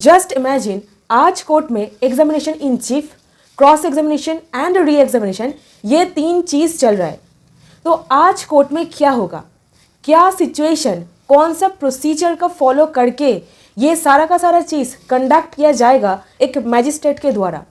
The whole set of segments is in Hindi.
जस्ट इमेजिन आज कोर्ट में examination in chief, cross examination and re examination, ये तीन चीज चल रहा है। तो आज कोर्ट में क्या होगा, क्या सिचुएशन, कौन सा प्रोसीजर का फॉलो करके ये सारा का सारा चीज कंडक्ट किया जाएगा एक मैजिस्ट्रेट के द्वारा,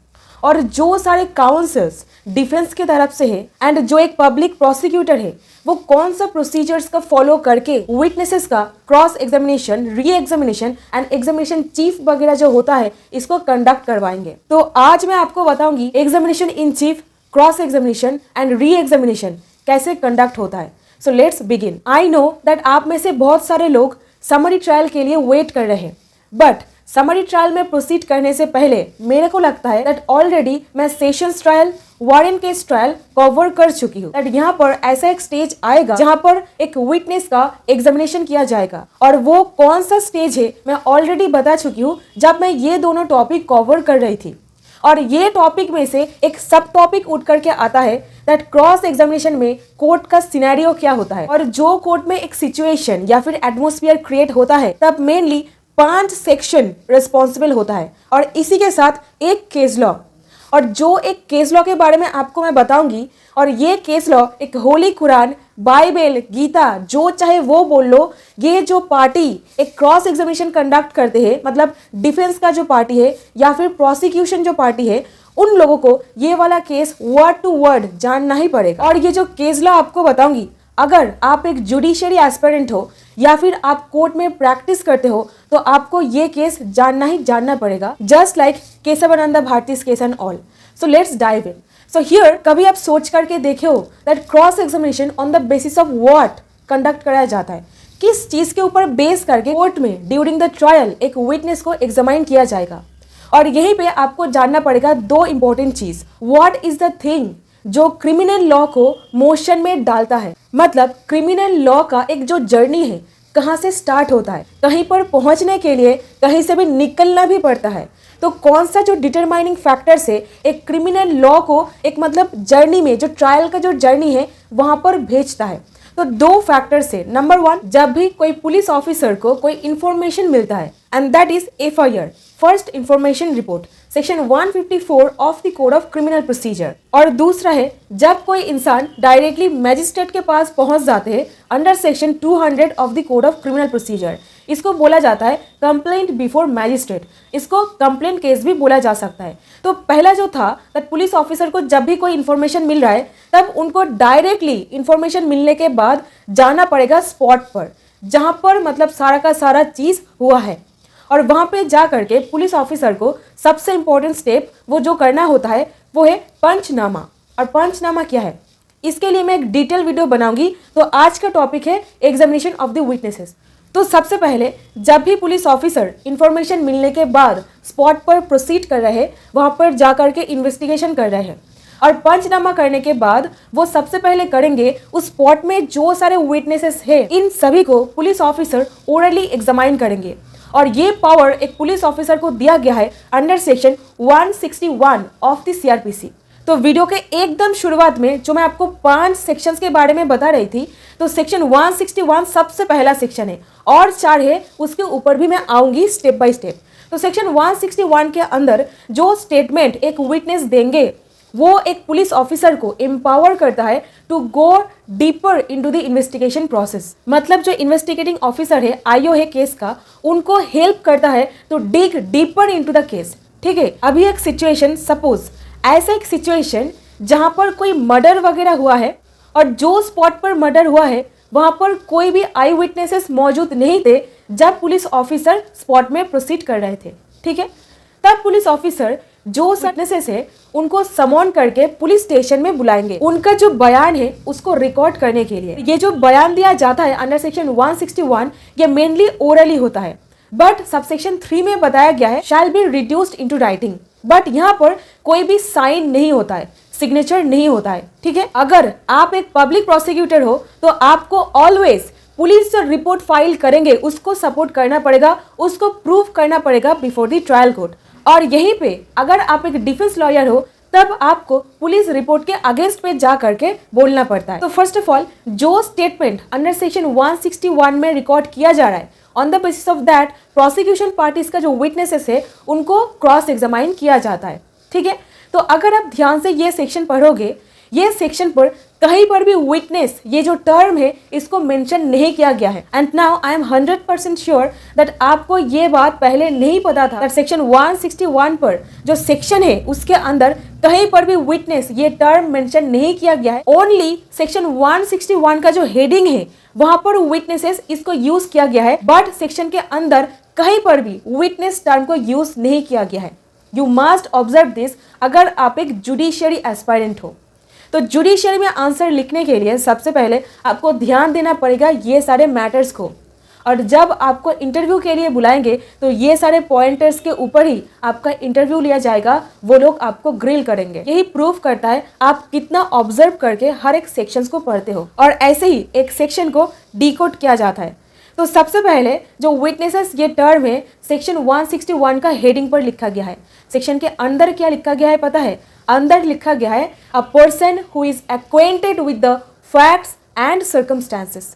और जो सारे काउंसल्स डिफेंस की तरफ से है एंड जो एक पब्लिक प्रोसिक्यूटर है वो कौन सा प्रोसीजर्स का फॉलो करके विटनेसेस का cross examination, re examination and examination chief वगैरह जो होता है इसको कंडक्ट करवाएंगे। तो आज मैं आपको बताऊंगी examination in chief, cross examination and re examination कैसे कंडक्ट होता है। So let's begin. I know that आप में से बहुत सारे लोग समरी ट्रायल के लिए वेट कर रहे हैं, बट समरी ट्रायल में प्रोसीड करने से पहले मेरे को लगता है दैट ऑलरेडी मैं sessions trial, warrant case trial cover कर चुकी हूँ। दैट यहाँ पर ऐसा एक स्टेज आएगा जहाँ पर एक विटनेस का एग्जामिनेशन किया जाएगा, और वो कौन सा स्टेज है मैं ऑलरेडी बता चुकी हूँ जब मैं ये दोनों टॉपिक कवर कर रही थी। और ये टॉपिक में से एक सब टॉपिक उठ करके आता है दैट क्रॉस एग्जामिनेशन में कोर्ट का सिनेरियो क्या होता है, और जो कोर्ट में एक सिचुएशन या फिर एटमोस्फियर क्रिएट होता है तब मेनली 5 सेक्शन रिस्पॉन्सिबल होता है, और इसी के साथ एक केस लॉ। और जो एक केस लॉ के बारे में आपको मैं बताऊंगी, और ये केस लॉ एक होली कुरान, बाइबल, गीता, जो चाहे वो बोल लो, ये जो पार्टी एक क्रॉस एग्जामिनेशन कंडक्ट करते हैं, मतलब डिफेंस का जो पार्टी है या फिर प्रोसिक्यूशन जो पार्टी है, उन लोगों को ये वाला केस वर्ड टू वर्ड जानना ही पड़ेगा। और ये जो केस लॉ आपको बताऊंगी, अगर आप एक जुडिशियरी एस्पिरेंट हो या फिर आप कोर्ट में प्रैक्टिस करते हो तो आपको ये केस जानना ही जानना पड़ेगा, just like Kesavananda Bharati case and all. So let's dive in. So here कभी आप सोच करके देखे हो that cross examination on the basis of what conduct कराया जाता है, किस चीज के ऊपर बेस करके कोर्ट में ड्यूरिंग द ट्रायल एक विटनेस को एग्जामाइन किया जाएगा। और यहीं पे आपको जानना पड़ेगा दो इंपॉर्टेंट चीज। व्हाट इज द थिंग जो क्रिमिनल लॉ को मोशन में डालता है, मतलब क्रिमिनल लॉ का एक जो जर्नी है कहाँ से स्टार्ट होता है, कहीं पर पहुंचने के लिए कहीं से भी निकलना भी पड़ता है। तो कौन सा जो डिटरमाइनिंग फैक्टर से एक क्रिमिनल लॉ को एक मतलब जर्नी में, जो ट्रायल का जो जर्नी है वहां पर भेजता है। तो दो फैक्टर से, नंबर 1, जब भी कोई पुलिस ऑफिसर को कोई इंफॉर्मेशन मिलता है and that is FIR, first information report, section 154 of the code of criminal procedure. और दूसरा है जब कोई इंसान डायरेक्टली मैजिस्ट्रेट के पास पहुंच जाते हैं under section 200 of the code of criminal procedure. इसको बोला जाता है कंप्लेंट बिफोर मैजिस्ट्रेट, इसको कंप्लेंट केस भी बोला जा सकता है। तो पहला जो था दैट पुलिस ऑफिसर को जब भी कोई इन्फॉर्मेशन मिल रहा है तब उनको डायरेक्टली इन्फॉर्मेशन मिलने के बाद जाना पड़ेगा स्पॉट पर, जहां पर मतलब सारा का सारा चीज हुआ है, और वहां पे जा करके पुलिस ऑफिसर को सबसे इंपॉर्टेंट स्टेप वो जो करना होता है वो है पंचनामा। और पंचनामा क्या है, इसके लिए मैं एक डिटेल वीडियो बनाऊंगी। तो आज का टॉपिक है एग्जामिनेशन ऑफ द विटनेसेस। तो सबसे पहले जब भी पुलिस ऑफिसर इंफॉर्मेशन मिलने के बाद स्पॉट पर प्रोसीड कर रहे हैं, वहां पर जा करके इन्वेस्टिगेशन कर रहे हैं, और पंचनामा करने के बाद वो सबसे पहले करेंगे उस स्पॉट में जो सारे विटनेसेस हैं इन सभी को पुलिस ऑफिसर ओरली एग्जामाइन करेंगे। और ये पावर एक पुलिस ऑफिसर को दिया गया है under section 161 of the CRPC। तो वीडियो के एकदम शुरुआत में जो मैं आपको 5 सेक्शंस के बारे में बता रही थी, तो सेक्शन 161 सबसे पहला सेक्शन है, और 4 है उसके ऊपर भी मैं आऊंगी स्टेप बाय स्टेप। तो सेक्शन 161 के अंदर जो स्टेटमेंट एक विटनेस देंगे वो एक पुलिस ऑफिसर को एम्पावर करता है to go deeper into the investigation process. मतलब जो इन्वेस्टिगेटिंग ऑफिसर है, IO है केस का, उनको हेल्प करता है to dig deeper into the case. ठीक है, अभी एक सिचुएशन, सपोज ऐसा एक सिचुएशन जहां पर कोई मर्डर वगैरह हुआ है, और जो स्पॉट पर मर्डर हुआ है वहां पर कोई भी आई विटनेसेस मौजूद नहीं थे जब पुलिस ऑफिसर स्पॉट में प्रोसीड कर रहे थे। ठीक है, तब पुलिस ऑफिसर जो विटनेसेस है उनको समॉन करके पुलिस स्टेशन में बुलाएंगे, उनका जो बयान है उसको रिकॉर्ड करने के लिए। ये जो बयान दिया जाता है अंडर सेक्शन 161 ये मेनली ओरली होता है, बट सबसेक्शन 3 में बताया गया है shall be reduced into writing. But यहाँ पर कोई भी साइन नहीं होता है, सिग्नेचर नहीं होता है। ठीक है, अगर आप एक पब्लिक प्रोसिक्यूटर हो तो आपको ऑलवेज पुलिस जो रिपोर्ट फाइल करेंगे उसको सपोर्ट करना पड़ेगा, उसको प्रूव करना पड़ेगा बिफोर द ट्रायल कोर्ट। और यहीं पे अगर आप एक डिफेंस लॉयर हो तब आपको पुलिस रिपोर्ट के अगेंस्ट पे जा करके बोलना पड़ता है। तो फर्स्ट ऑफ ऑल जो स्टेटमेंट अंडर सेक्शन 161 में रिकॉर्ड किया जा रहा है, on the basis of that prosecution parties का जो विटनेसेस है उनको क्रॉस एग्जामाइन किया जाता है। ठीक है, तो अगर आप ध्यान से ये सेक्शन पढ़ोगे, ये सेक्शन पर कहीं पर भी विटनेस ये जो टर्म है इसको मेंशन नहीं किया गया है। And now I am 100% sure that आपको ये बात पहले नहीं पता था। सेक्शन 161 पर जो सेक्शन है उसके अंदर कहीं पर भी विटनेस ये टर्म मेंशन नहीं किया गया है। ओनली सेक्शन 161 का जो हेडिंग है वहां पर विटनेसेस इसको यूज किया गया है, बट सेक्शन के अंदर कहीं पर भी विटनेस टर्म को यूज नहीं किया गया है। यू मस्ट ऑब्जर्व दिस अगर आप एक जुडिशियरी एस्पायरेंट हो। तो जुडिशियरी में आंसर लिखने के लिए सबसे पहले आपको ध्यान देना पड़ेगा ये सारे मैटर्स को, और जब आपको इंटरव्यू के लिए बुलाएंगे तो ये सारे पॉइंटर्स के ऊपर ही आपका इंटरव्यू लिया जाएगा, वो लोग आपको ग्रिल करेंगे। यही प्रूफ करता है आप कितना ऑब्जर्व करके हर एक सेक्शंस को पढ़ते हो, और ऐसे ही एक सेक्शन को डिकोड किया जाता है। तो सबसे पहले जो विटनेसेस ये टर्म है सेक्शन 161 का हेडिंग पर लिखा गया है। सेक्शन के अंदर क्या लिखा गया है पता है? अंदर लिखा गया है a person who is acquainted with the facts and circumstances.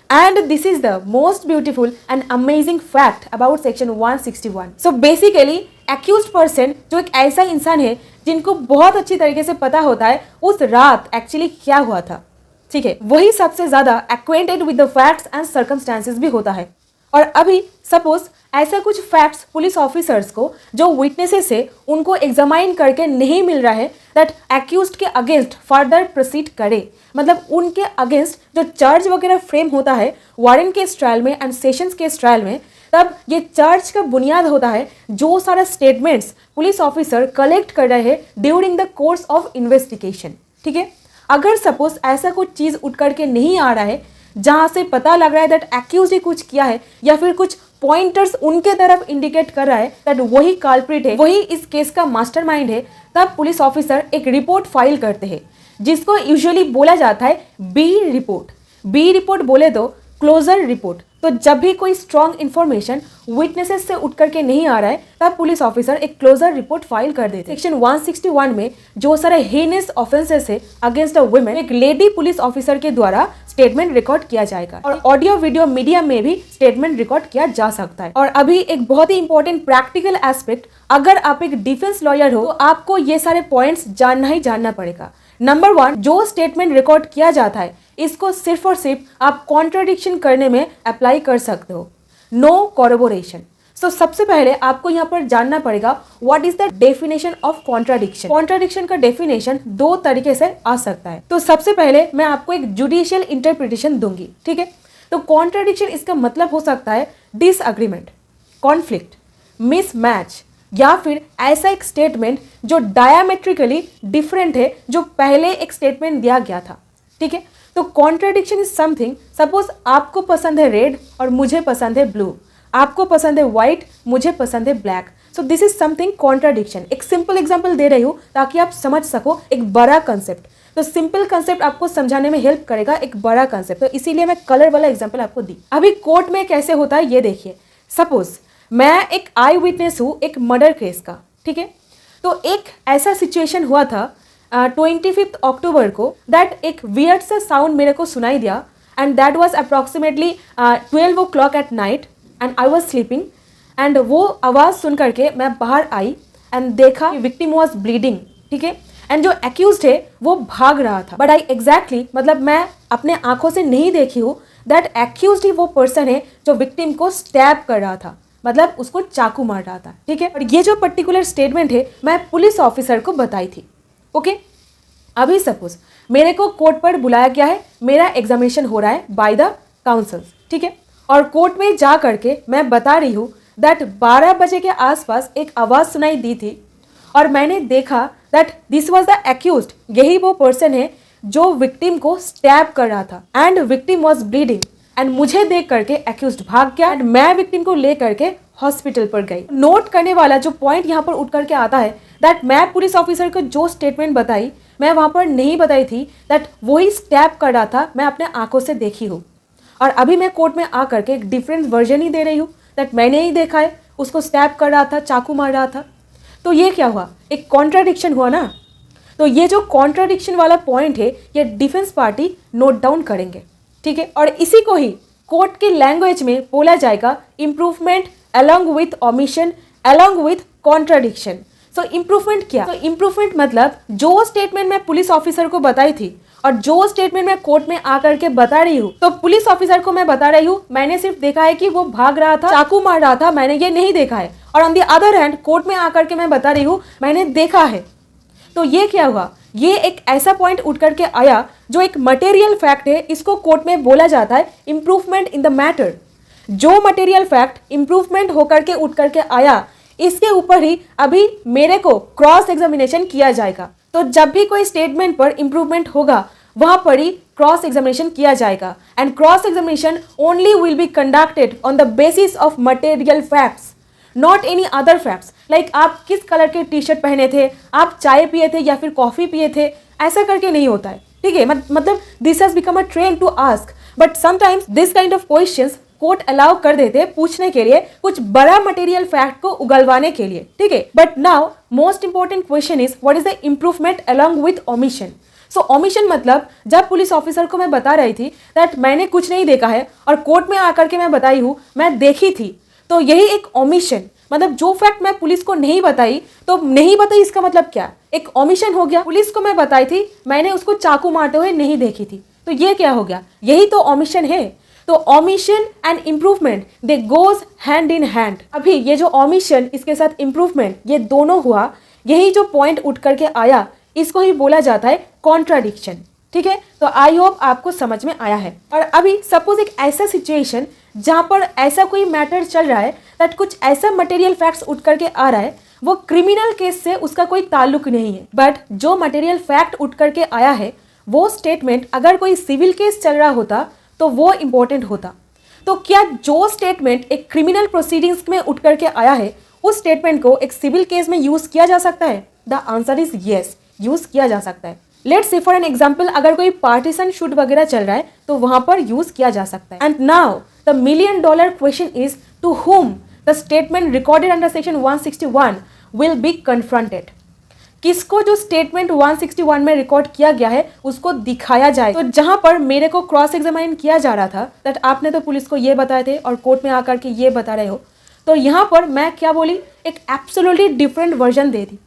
And this is the most beautiful and amazing fact about section 161. So basically accused person जो एक ऐसा इंसान है जिनको बहुत अच्छी तरीके से पता होता है उस रात एक्चुअली क्या हुआ था। ठीक है, वही सबसे ज्यादा acquainted with the facts and circumstances भी होता है। और अभी सपोज ऐसा कुछ फैक्ट्स पुलिस ऑफिसर्स को जो विटनेसेस है उनको एग्जामाइन करके नहीं मिल रहा है दैट एक्यूज्ड के अगेंस्ट फर्दर प्रोसीड करे, मतलब उनके अगेंस्ट जो चार्ज वगैरह फ्रेम होता है वारन केस ट्रायल में एंड सेशंस केस ट्रायल में, तब ये चार्ज का बुनियाद होता है जो सारा स्टेटमेंट्स पुलिस ऑफिसर कलेक्ट कर रहे हैं during the course of investigation. ठीक है, अगर सपोज ऐसा कुछ चीज़ उठ करके नहीं आ रहा है जहाँ से पता लग रहा है दैट एक्यूज ने कुछ किया है या फिर कुछ पॉइंटर्स उनके तरफ इंडिकेट कर रहा है दैट वही कल्प्रिट है, वही इस केस का मास्टरमाइंड है, तब पुलिस ऑफिसर एक रिपोर्ट फाइल करते हैं जिसको यूजुअली बोला जाता है बी रिपोर्ट। बी रिपोर्ट बोले तो क्लोजर रिपोर्ट। तो जब भी कोई स्ट्रॉन्ग इन्फॉर्मेशन विटनेसेस से उठ करके नहीं आ रहा है तब पुलिस ऑफिसर एक क्लोजर रिपोर्ट फाइल कर देते हैं। सेक्शन 161 में जो सारे हेनेस ऑफेंसेस है अगेंस्ट अ वुमेन एक लेडी पुलिस ऑफिसर के द्वारा स्टेटमेंट रिकॉर्ड किया जाएगा, और ऑडियो वीडियो मीडिया में भी स्टेटमेंट रिकॉर्ड किया जा सकता है। और अभी एक बहुत ही इंपॉर्टेंट प्रैक्टिकल एस्पेक्ट, अगर आप एक डिफेंस लॉयर हो तो आपको ये सारे पॉइंट्स जानना ही जानना पड़ेगा। नंबर 1, जो स्टेटमेंट रिकॉर्ड किया जाता है इसको सिर्फ और सिर्फ आप कॉन्ट्राडिक्शन करने में अप्लाई कर सकते हो, नो कॉरबोरेशन। सो सबसे पहले आपको यहाँ पर जानना पड़ेगा what is the definition of contradiction. Contradiction का डेफिनेशन दो तरीके से आ सकता है। तो सबसे पहले मैं आपको एक जुडिशियल इंटरप्रिटेशन दूंगी। ठीक है, तो कॉन्ट्राडिक्शन इसका मतलब हो सकता है डिसएग्रीमेंट, कॉन्फ्लिक्ट, मिसमैच, या फिर ऐसा एक स्टेटमेंट जो डायमेट्रिकली डिफरेंट है जो पहले एक स्टेटमेंट दिया गया था। ठीक है, तो कॉन्ट्राडिक्शन इज समथिंग, सपोज आपको पसंद है रेड और मुझे पसंद है ब्लू, आपको पसंद है व्हाइट मुझे पसंद है black, so this is something contradiction. एक सिंपल एग्जांपल दे रही हूँ ताकि आप समझ सको एक बड़ा कंसेप्ट। तो सिंपल कंसेप्ट आपको समझाने में हेल्प करेगा एक बड़ा कंसेप्ट, तो इसीलिए मैं कलर वाला एग्जाम्पल आपको दी। अभी कोर्ट में कैसे होता है ये देखिए। सपोज मैं एक आई विटनेस हूँ एक मर्डर केस का। ठीक है, तो एक ऐसा सिचुएशन हुआ था 25 अक्टूबर को दैट एक वियर्ड सा साउंड मेरे को सुनाई दिया and that was approximately 12 o'clock at night and I was sleeping, and वो आवाज़ सुन करके मैं बाहर आई एंड देखा विक्टिम वाज ब्लीडिंग। ठीक है, एंड जो एक्यूज्ड है वो भाग रहा था, बट आई एग्जैक्टली मतलब मैं अपने आंखों से नहीं देखी हूँ दैट एक्यूज्ड ही वो पर्सन है जो विक्टिम को स्टैब कर रहा था, मतलब उसको चाकू मार रहा था। ठीक है, और ये जो पर्टिकुलर स्टेटमेंट है मैं पुलिस ऑफिसर को बताई थी। ओके, अभी सपोज मेरे को कोर्ट पर बुलाया गया है, मेरा एग्जामिनेशन हो रहा है बाय द काउंसिल। ठीक है, और कोर्ट में जा करके मैं बता रही हूँ दैट 12 बजे के आसपास एक आवाज़ सुनाई दी थी और मैंने देखा that this was the accused, यही वो पर्सन है जो विक्टिम को स्टैब कर रहा था and victim was bleeding, and मुझे देख करके एक्यूज्ड भाग गया एंड मैं विक्टिम को ले करके हॉस्पिटल पर गई। नोट करने वाला जो पॉइंट यहाँ पर उठ करके आता है दैट मैं पुलिस ऑफिसर को जो स्टेटमेंट बताई मैं वहाँ पर नहीं बताई थी दैट वही स्टैब कर रहा था, मैं अपने आंखों से देखी हूँ। और अभी मैं कोर्ट में आ करके एक डिफरेंट वर्जन ही दे रही हूँ दैट मैंने ही देखा है उसको स्टैब कर रहा था, चाकू मार रहा था। तो ये क्या हुआ, एक कॉन्ट्राडिक्शन हुआ ना। तो ये जो कॉन्ट्राडिक्शन वाला पॉइंट है ये डिफेंस पार्टी नोट डाउन करेंगे, ठीक है। और इसी को ही कोर्ट की लैंग्वेज में बोला जाएगा improvement along with omission along with contradiction. So improvement क्या, तो इम्प्रूवमेंट मतलब जो स्टेटमेंट मैं पुलिस ऑफिसर को बताई थी और जो स्टेटमेंट मैं कोर्ट में आकर के बता रही हूँ, तो पुलिस ऑफिसर को मैं बता रही हूँ मैंने सिर्फ देखा है कि वो भाग रहा था, चाकू मार रहा था, मैंने ये नहीं देखा है। और on the other hand court में आकर के मैं बता रही हूँ मैंने देखा है। तो ये क्या हुआ, ये एक ऐसा पॉइंट उठ करके आया जो एक मटेरियल फैक्ट है, इसको कोर्ट में बोला जाता है इम्प्रूवमेंट इन द मैटर। जो मटेरियल फैक्ट इम्प्रूवमेंट होकर के उठ करके आया, इसके ऊपर ही अभी मेरे को क्रॉस एग्जामिनेशन किया जाएगा। तो जब भी कोई स्टेटमेंट पर इम्प्रूवमेंट होगा वहां पर ही क्रॉस एग्जामिनेशन किया जाएगा। And cross examination only will be conducted on the basis of material facts, not any other facts. Like आप किस कलर के टी शर्ट पहने थे, आप चाय पिए थे या फिर कॉफी पिए थे, ऐसा करके नहीं होता है, ठीक है। मतलब this has become a trend to ask, but sometimes this kind of questions court allow कर देते हैं पूछने के लिए, कुछ बड़ा मटेरियल फैक्ट को उगलवाने के लिए, ठीक है। But now most important question is what is the improvement along with omission. So omission मतलब जब पुलिस ऑफिसर को मैं बता रही थी दैट मैंने कुछ नहीं देखा है और कोर्ट में आकर के मैं बताई हूँ मैं देखी थी, तो यही एक ओमिशन। मतलब जो फैक्ट मैं पुलिस को नहीं बताई, तो नहीं बताई इसका मतलब क्या, एक ओमिशन हो गया। पुलिस को मैं बताई थी मैंने उसको चाकू मारते हुए नहीं देखी थी, तो ये क्या हो गया, यही तो ओमिशन है। तो omission and improvement they goes hand in hand. अभी ये जो ओमिशन इसके साथ इम्प्रूवमेंट ये दोनों हुआ, यही जो पॉइंट उठ करके आया इसको ही बोला जाता है कॉन्ट्राडिक्शन, ठीक है। तो आई होप आपको समझ में आया है। और अभी सपोज एक ऐसा सिचुएशन जहां पर ऐसा कोई मैटर चल रहा है दैट कुछ ऐसा मटेरियल फैक्ट्स उठ करके आ रहा है, वो क्रिमिनल केस से उसका कोई ताल्लुक नहीं है, बट जो मटेरियल फैक्ट उठ करके आया है वो स्टेटमेंट अगर कोई सिविल केस चल रहा होता तो वो इंपॉर्टेंट होता। तो क्या जो स्टेटमेंट एक क्रिमिनल प्रोसीडिंग्स में उठ करके आया है उस स्टेटमेंट को एक सिविल केस में यूज किया जा सकता है? The answer is yes, use किया जा सकता है। Let's say for an example अगर कोई पार्टीशन शूट वगैरह चल रहा है तो वहां पर यूज किया जा सकता है। And now the $1,000,000 question is to whom the statement recorded under section 161 will be confronted. किसको जो स्टेटमेंट 161 में रिकॉर्ड किया गया है उसको दिखाया जाए। तो जहां पर मेरे को क्रॉस एग्जामिन किया जा रहा था दैट आपने तो पुलिस को ये बताए थे और कोर्ट में आकर के ये बता रहे हो, तो यहाँ पर मैं क्या बोली, एक एब्सोल्युटली डिफरेंट वर्जन दे दी।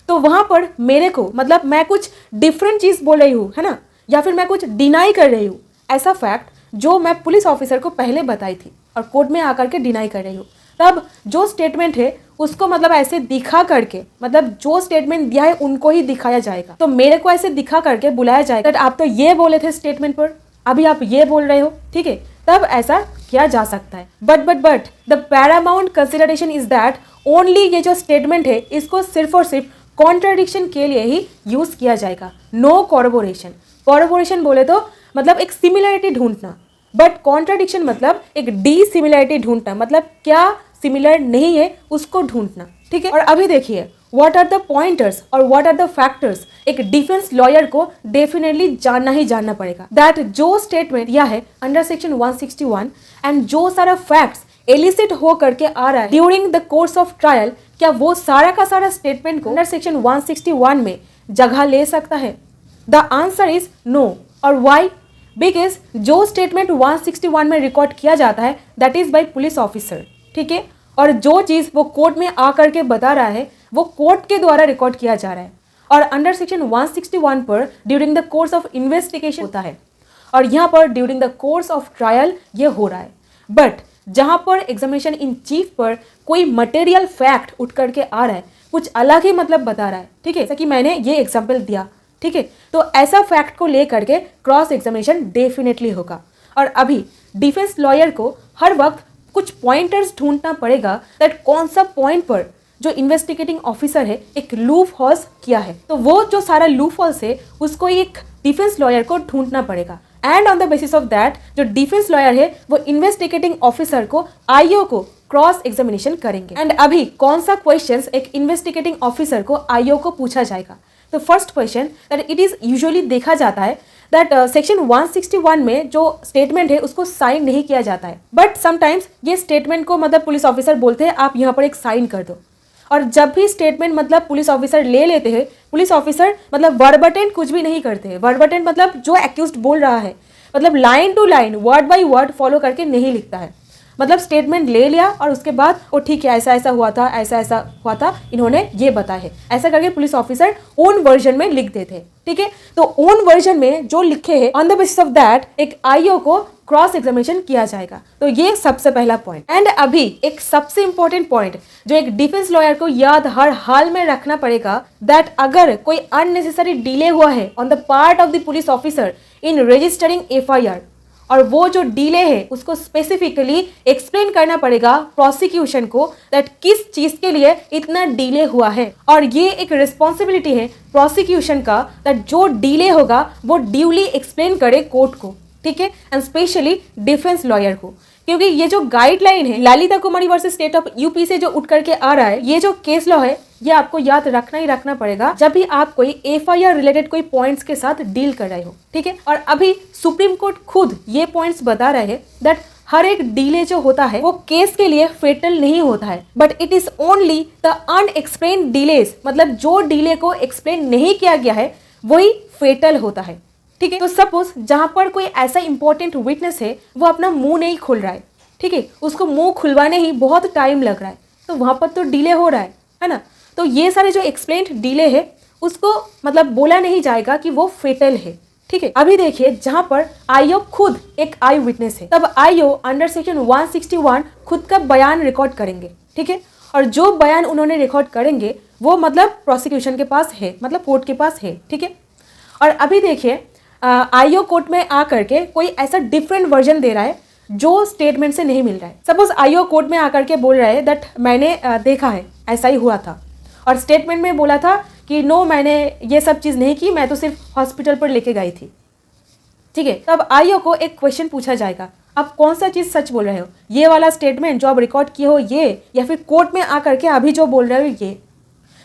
तो वहां पर मेरे को मतलब मैं कुछ डिफरेंट चीज बोल रही हूँ, है ना, या फिर मैं कुछ डिनाई कर रही हूँ ऐसा फैक्ट जो मैं पुलिस ऑफिसर को पहले बताई थी और कोर्ट में आकर के डिनाई कर रही हूँ। तब जो स्टेटमेंट है उसको मतलब ऐसे दिखा करके, मतलब जो स्टेटमेंट दिया है उनको ही दिखाया जाएगा। तो मेरे को ऐसे दिखा करके बुलाया जाएगा दैट आप तो ये बोले थे स्टेटमेंट पर, अभी आप ये बोल रहे हो, ठीक है, तब ऐसा किया जा सकता है। But the Paramount consideration is that only ये जो स्टेटमेंट है इसको सिर्फ और सिर्फ कॉन्ट्राडिक्शन के लिए ही यूज किया जाएगा, नो कॉरबोरेशन। कॉरबोरेशन बोले तो मतलब एक सिमिलरिटी ढूंढना, बट कॉन्ट्राडिक्शन मतलब एक डिसिमिलरिटी ढूंढना, मतलब क्या सिमिलर नहीं है उसको ढूंढना, ठीक है। और अभी देखिए व्हाट आर द पॉइंटर्स और व्हाट आर द फैक्टर्स एक डिफेंस लॉयर को डेफिनेटली जानना ही जानना पड़ेगा दैट जो स्टेटमेंट दिया है अंडर सेक्शन 161 एंड जो सारा फैक्ट्स एलिसिट हो करके आ रहा है during the course of trial, क्या वो सारा का सारा स्टेटमेंट को अंडर सेक्शन 161 में जगह ले सकता है? The answer is no. और वाई? बिकॉज जो स्टेटमेंट 161 में रिकॉर्ड किया जाता है that is by police officer, ठीक है, और जो चीज वो कोर्ट में आकर के बता रहा है वो कोर्ट के द्वारा रिकॉर्ड किया जा रहा है। और अंडर सेक्शन 161 पर during the course of investigation होता है और यहाँ पर during the course of trial ये हो रहा है। बट जहां पर एग्जामिनेशन इन चीफ पर कोई मटेरियल फैक्ट उठ करके आ रहा है, कुछ अलग ही मतलब बता रहा है, ठीक है, जैसा कि मैंने ये एग्जाम्पल दिया, ठीक है, तो ऐसा फैक्ट को ले करके क्रॉस एग्जामिनेशन डेफिनेटली होगा। और अभी डिफेंस लॉयर को हर वक्त कुछ पॉइंटर्स ढूंढना पड़ेगा दैट कौन सा पॉइंट पर जो इन्वेस्टिगेटिंग ऑफिसर है एक लूप होल्स किया है, तो वो जो सारा लूप होल्स है उसको एक डिफेंस लॉयर को ढूंढना पड़ेगा। And on the basis of that जो डिफेंस लॉयर है वो इन्वेस्टिगेटिंग ऑफिसर को आईओ को क्रॉस एग्जामिनेशन करेंगे। एंड अभी कौन सा क्वेश्चंस एक इन्वेस्टिगेटिंग ऑफिसर को आईओ को पूछा जाएगा? तो first question that it is usually देखा जाता है दैट सेक्शन 161 में जो स्टेटमेंट है उसको साइन नहीं किया जाता है, बट समटाइम्स ये स्टेटमेंट को मतलब पुलिस ऑफिसर बोलते हैं आप यहाँ पर एक साइन कर दो, और जब भी स्टेटमेंट मतलब पुलिस ऑफिसर ले लेते हैं, पुलिस ऑफिसर मतलब वर्बटेन कुछ भी नहीं करते हैं। वर्बटेन मतलब जो एक्यूज्ड बोल रहा है, मतलब line to line word by word follow करके नहीं लिखता है। मतलब स्टेटमेंट ले लिया और उसके बाद वो ठीक है, ऐसा ऐसा हुआ था, ऐसा ऐसा हुआ था, इन्होंने ये बताया है, ऐसा करके पुलिस ऑफिसर ओन वर्जन में लिख देते हैं। ठीक है, तो ओन वर्जन में जो लिखे हैं, on the basis of that एक आईओ को क्रॉस एग्जामिनेशन किया जाएगा। तो ये सबसे पहला पॉइंट। एंड अभी एक सबसे इंपॉर्टेंट पॉइंट जो एक डिफेंस लॉयर को याद हर हाल में रखना पड़ेगा, दैट अगर कोई अननेसेसरी डिले हुआ है on the part of the police officer in registering FIR, और वो जो डिले है उसको स्पेसिफिकली एक्सप्लेन करना पड़ेगा प्रोसिक्यूशन को, दैट किस चीज के लिए इतना डिले हुआ है। और ये एक रिस्पॉन्सिबिलिटी है प्रोसिक्यूशन का, दैट जो डिले होगा वो ड्यूली एक्सप्लेन करे कोर्ट को। ठीक है, एंड स्पेशली डिफेंस लॉयर को, क्योंकि ये जो गाइडलाइन है ललिता कुमारी वर्सेस स्टेट ऑफ यूपी से जो उठ करके आ रहा है, ये जो केस लॉ है ये आपको याद रखना ही रखना पड़ेगा जब भी आप कोई एफआईआर रिलेटेड कोई पॉइंट्स के साथ डील कर रहे हो। ठीक है, और अभी सुप्रीम कोर्ट खुद ये पॉइंट्स बता रहे हैं दैट हर एक डिले जो होता है वो केस के लिए फेटल नहीं होता है, but it is only the unexplained delays, मतलब जो डिले को एक्सप्लेन नहीं किया गया है वही फेटल होता है। ठीक है, तो सपोज जहां पर कोई ऐसा इंपॉर्टेंट विटनेस है वो अपना मुंह नहीं खुल रहा है, ठीक है, उसको मुंह खुलवाने ही बहुत टाइम लग रहा है, तो वहां पर तो डिले हो रहा है ना। तो ये सारे जो एक्सप्लेन्ड डिले है उसको मतलब बोला नहीं जाएगा कि वो फेटल है। ठीक है, अभी देखिए जहां पर आईओ खुद एक आई विटनेस है, तब आईओ अंडर सेक्शन 161 खुद का बयान रिकॉर्ड करेंगे। ठीक है, और जो बयान उन्होंने रिकॉर्ड करेंगे वो मतलब प्रोसिक्यूशन के पास है, मतलब कोर्ट के पास है। ठीक है, और अभी देखिए आईओ कोर्ट में आकर के कोई ऐसा डिफरेंट वर्जन दे रहा है जो स्टेटमेंट से नहीं मिल रहा है। सपोज आईओ कोर्ट में आकर के बोल रहा है दैट मैंने देखा है, ऐसा ही हुआ था, और स्टेटमेंट में बोला था कि नो मैंने ये सब चीज़ नहीं की, मैं तो सिर्फ हॉस्पिटल पर लेके गई थी। ठीक है, तब आईओ को एक क्वेश्चन पूछा जाएगा, आप कौन सा चीज़ सच बोल रहे हो, ये वाला स्टेटमेंट जो आप रिकॉर्ड किए हो ये, या फिर कोर्ट में आकर के अभी जो बोल रहे हो ये।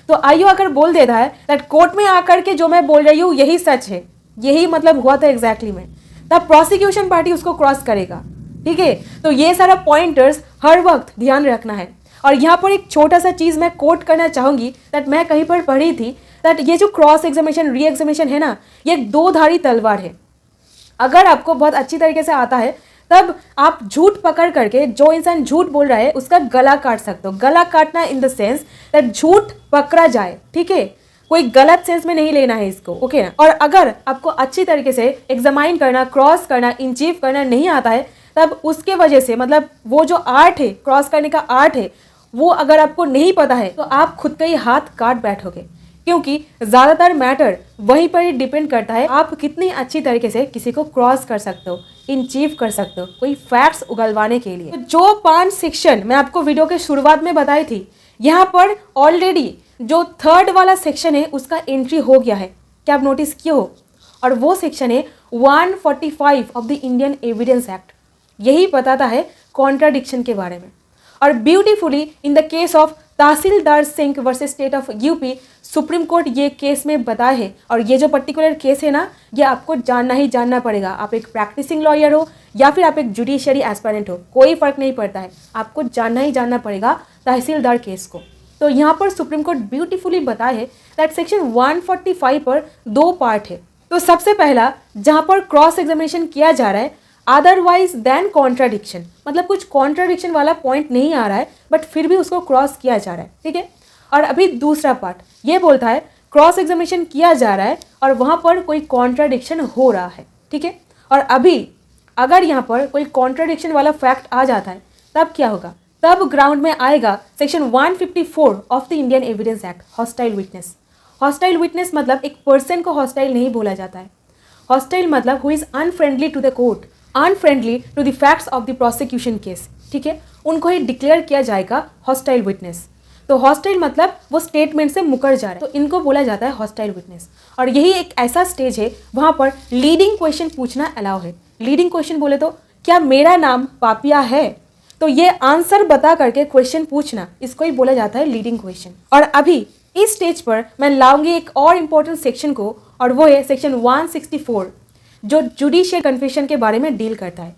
तो आईओ अगर बोल देता है दैट कोर्ट में आकर के जो मैं बोल रही हूँ यही सच है, यही मतलब हुआ था एग्जैक्टली में, तब प्रोसिक्यूशन पार्टी उसको क्रॉस करेगा। ठीक है, तो ये सारा पॉइंटर्स हर वक्त ध्यान रखना है। और यहाँ पर एक छोटा सा चीज़ मैं कोट करना चाहूँगी, दैट मैं कहीं पर पढ़ी थी, दैट ये जो क्रॉस एग्जामिनेशन री एग्जामिनेशन है ना, ये दो धारी तलवार है। अगर आपको बहुत अच्छी तरीके से आता है तब आप झूठ पकड़ करके जो इंसान झूठ बोल रहा है उसका गला काट सकते हो। गला काटना इन द सेंस दैट झूठ पकड़ा जाए। ठीक है, कोई गलत सेंस में नहीं लेना है इसको, ओके ना। और अगर आपको अच्छी तरीके से एग्जामाइन करना, क्रॉस करना, इंचीव करना नहीं आता है, तब उसके वजह से मतलब वो जो आर्ट है, क्रॉस करने का आर्ट है, वो अगर आपको नहीं पता है तो आप खुद का ही हाथ काट बैठोगे, क्योंकि ज़्यादातर मैटर वहीं पर ही डिपेंड करता है आप कितनी अच्छी तरीके से किसी को क्रॉस कर सकते हो, इंचीव कर सकते हो कोई फैक्ट्स उगलवाने के लिए। तो जो 5 सेक्शन मैं आपको वीडियो के शुरुआत में बताई थी, यहाँ पर ऑलरेडी जो 3rd वाला सेक्शन है उसका एंट्री हो गया है, क्या आप नोटिस किए हो? और वो सेक्शन है 145 of the Indian evidence act. यही बताता है कॉन्ट्राडिक्शन के बारे में। और beautifully in the case of tehsildar Singh versus state of UP, supreme court ये केस में बताया है। और ये जो पर्टिकुलर केस है ना, ये आपको जानना ही जानना पड़ेगा। आप एक प्रैक्टिसिंग लॉयर हो या फिर आप एक जुडिशियरी एस्पायरेंट हो, कोई फर्क नहीं पड़ता है, आपको जानना ही जानना पड़ेगा तहसीलदार केस को। तो यहाँ पर सुप्रीम कोर्ट ब्यूटीफुली बताया है दैट सेक्शन 145 पर 2 पार्ट है। तो सबसे पहला जहाँ पर क्रॉस एग्जामिनेशन किया जा रहा है अदरवाइज देन कॉन्ट्राडिक्शन, मतलब कुछ कॉन्ट्राडिक्शन वाला पॉइंट नहीं आ रहा है बट फिर भी उसको क्रॉस किया जा रहा है। ठीक है, और अभी दूसरा पार्ट ये बोलता है क्रॉस एग्जामिनेशन किया जा रहा है और वहाँ पर कोई कॉन्ट्राडिक्शन हो रहा है। ठीक है, और अभी अगर यहाँ पर कोई कॉन्ट्राडिक्शन वाला फैक्ट आ जाता है तब क्या होगा? तब ग्राउंड में आएगा section 154 of the Indian evidence act, hostile witness. Hostile witness मतलब एक पर्सन को हॉस्टाइल नहीं बोला जाता है। हॉस्टाइल मतलब who is unfriendly to the court, unfriendly to the facts of the prosecution case. ठीक है, उनको ही डिक्लेयर किया जाएगा हॉस्टाइल विटनेस। तो हॉस्टाइल मतलब वो स्टेटमेंट से मुकर जा रहा है, तो इनको बोला जाता है हॉस्टाइल विटनेस। और यही एक ऐसा स्टेज है वहाँ पर लीडिंग क्वेश्चन पूछना अलाउ है। लीडिंग क्वेश्चन बोले तो क्या मेरा नाम पापिया है, तो ये आंसर बता करके क्वेश्चन पूछना, इसको ही बोला जाता है लीडिंग क्वेश्चन। और अभी इस स्टेज पर मैं लाऊंगी एक और इम्पोर्टेंट सेक्शन को, और वो है सेक्शन 164 जो जुडिशियल कन्फेशन के बारे में डील करता है।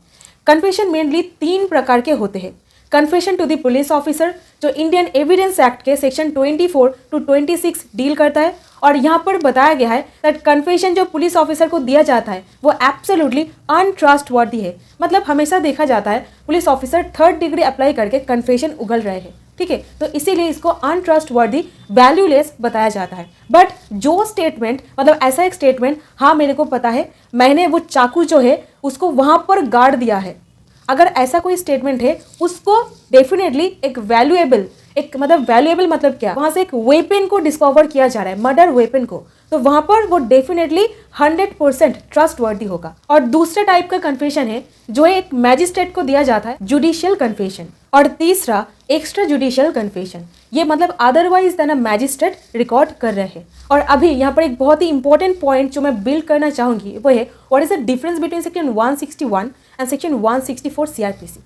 कन्फेशन मेनली 3 प्रकार के होते हैं। Confession to the police officer, जो इंडियन एविडेंस एक्ट के सेक्शन 24 to 26 डील करता है। और यहाँ पर बताया गया है दैट कन्फेशन जो पुलिस ऑफिसर को दिया जाता है वो एब्सोल्युटली अनट्रस्टवर्दी है। मतलब हमेशा देखा जाता है police officer 3rd degree apply करके कन्फेशन उगल रहे हैं, ठीक है, तो इसीलिए इसको अनट्रस्टवर्दी, वैल्यूलेस बताया जाता है। बट जो स्टेटमेंट, मतलब ऐसा एक स्टेटमेंट, हाँ मेरे को पता है मैंने वो चाकू जो है उसको वहाँ पर गाड़ दिया है, अगर ऐसा कोई स्टेटमेंट है उसको डेफिनेटली एक वैल्यूएबल, एक मतलब वैल्यूएबल मतलब क्या, वहां से एक वेपन को डिस्कवर किया जा रहा है, मर्डर वेपन को, तो वहां पर वो डेफिनेटली 100% ट्रस्टवर्दी होगा। और दूसरा टाइप का कन्फेशन है जो एक मैजिस्ट्रेट को दिया जाता है, जुडिशियल कन्फेशन। और तीसरा एक्स्ट्रा जुडिशियल कन्फेशन, ये मतलब अदरवाइज देन अ मैजिस्ट्रेट रिकॉर्ड कर रहे हैं। और अभी यहाँ पर एक बहुत ही इंपॉर्टेंट पॉइंट जो मैं बिल्ड करना चाहूंगी वो है what is the difference between section 161 and section 164 CrPC.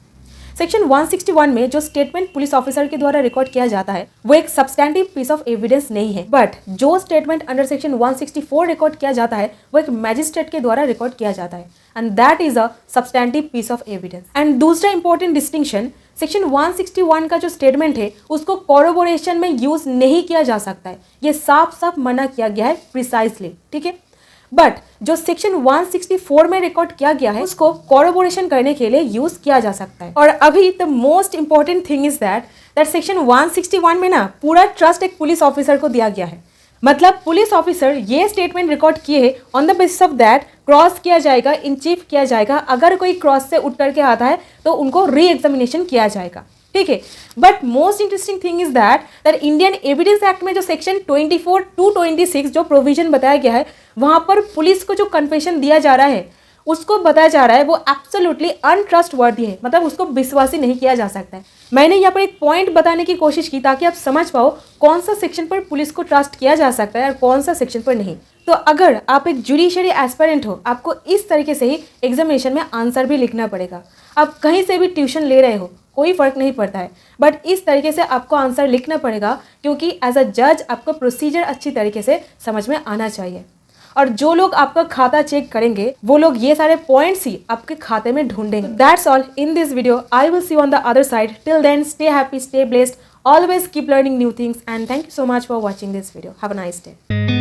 Section 161 में जो स्टेटमेंट पुलिस ऑफिसर के द्वारा रिकॉर्ड किया जाता है वो एक सब्सटैंटिव पीस ऑफ एविडेंस नहीं है, बट जो स्टेटमेंट अंडर सेक्शन 164 रिकॉर्ड किया जाता है वो एक मैजिस्ट्रेट के द्वारा रिकॉर्ड किया जाता है, and that is a substantive piece of evidence. And दूसरा इंपॉर्टेंट डिस्टिंक्शन, सेक्शन 161 का जो स्टेटमेंट है उसको कॉरोबोरेशन में यूज नहीं किया जा सकता है, ये साफ साफ मना किया गया है प्रिसाइसली, ठीक है। बट जो सेक्शन 164 में रिकॉर्ड किया गया है उसको कॉरोबोरेशन करने के लिए यूज किया जा सकता है। और अभी the most important thing is that section 161 में ना पूरा ट्रस्ट एक पुलिस ऑफिसर को दिया गया है। मतलब पुलिस ऑफिसर ये स्टेटमेंट रिकॉर्ड किए हैं, on the basis of that cross किया जाएगा, इन चीफ किया जाएगा, अगर कोई क्रॉस से उठ करके आता है तो उनको री एग्जामिनेशन किया जाएगा, ठीक है। But most interesting thing is that Indian evidence act में जो सेक्शन 24 to 26 जो प्रोविजन बताया गया है वहां पर पुलिस को जो कन्फेशन दिया जा रहा है उसको बताया जा रहा है वो एब्सोल्युटली अनट्रस्टवर्दी है, मतलब उसको विश्वासी नहीं किया जा सकता है। मैंने यहाँ पर एक पॉइंट बताने की कोशिश की ताकि आप समझ पाओ कौन सा सेक्शन पर पुलिस को ट्रस्ट किया जा सकता है और कौन सा सेक्शन पर नहीं। तो अगर आप एक जुडिशरी एस्पिरेंट हो, आपको इस तरीके से ही एग्जामिनेशन में आंसर भी लिखना पड़ेगा। आप कहीं से भी ट्यूशन ले रहे हो कोई फर्क नहीं पड़ता है, बट इस तरीके से आपको आंसर लिखना पड़ेगा क्योंकि एज अ जज आपको प्रोसीजर अच्छी तरीके से समझ में आना चाहिए। और जो लोग आपका खाता चेक करेंगे वो लोग ये सारे पॉइंट्स ही आपके खाते में ढूंढेंगे। That's all in this video, I will see you on the other side. Till then stay happy, stay blessed, always keep learning new things, and thank you so much for watching this video. Have a nice day.